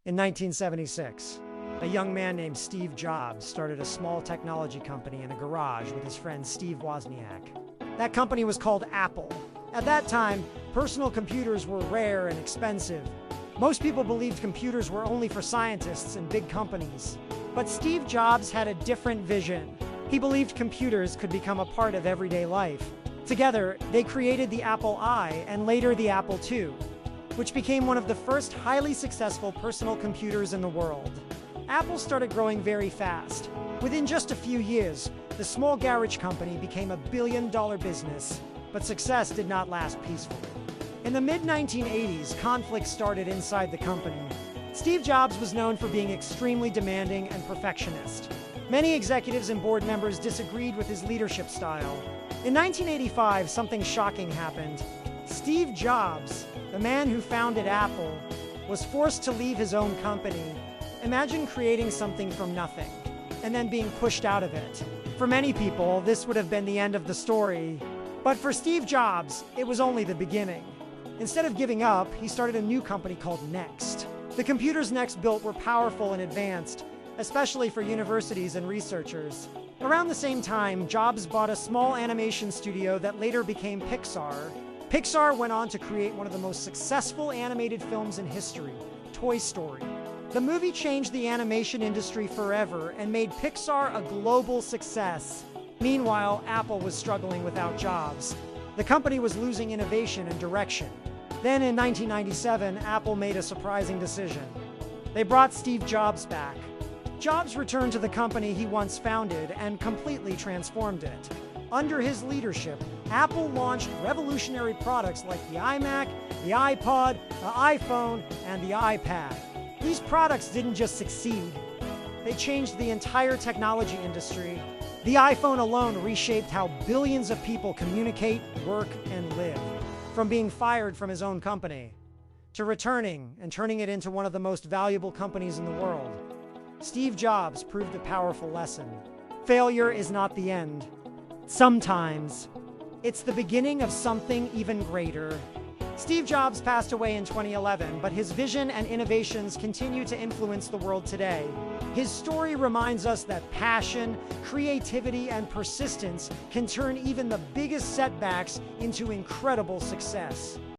In 1976, a young man named Steve Jobs started a small technology company in a garage with his friend Steve Wozniak. That company was called Apple. At that time, personal computers were rare and expensive. Most people believed computers were only for scientists and big companies. But Steve Jobs had a different vision. He believed computers could become a part of everyday life. Together, they created the Apple I and later the Apple II, which became one of the first highly successful personal computers in the world. Apple started growing very fast. Within just a few years, the small garage company became a billion-dollar business, but success did not last peacefully. In the mid-1980s, conflict started inside the company. Steve Jobs was known for being extremely demanding and perfectionist. Many executives and board members disagreed with his leadership style. In 1985, something shocking happened. Steve Jobs, the man who founded Apple, was forced to leave his own company. Imagine creating something from nothing and then being pushed out of it. For many people, this would have been the end of the story. But for Steve Jobs, it was only the beginning. Instead of giving up, he started a new company called Next. The computers Next built were powerful and advanced, especially for universities and researchers. Around the same time, Jobs bought a small animation studio that later became Pixar. Pixar went on to create one of the most successful animated films in history, Toy Story. The movie changed the animation industry forever and made Pixar a global success. Meanwhile, Apple was struggling without Jobs. The company was losing innovation and direction. Then in 1997, Apple made a surprising decision. They brought Steve Jobs back. Jobs returned to the company he once founded and completely transformed it. Under his leadership, Apple launched revolutionary products like the iMac, the iPod, the iPhone, and the iPad. These products didn't just succeed, they changed the entire technology industry. The iPhone alone reshaped how billions of people communicate, work, and live. From being fired from his own company to returning and turning it into one of the most valuable companies in the world. Steve Jobs proved a powerful lesson. Failure is not the end. Sometimes, it's the beginning of something even greater. Steve Jobs passed away in 2011, but his vision and innovations continue to influence the world today. His story reminds us that passion, creativity, and persistence can turn even the biggest setbacks into incredible success.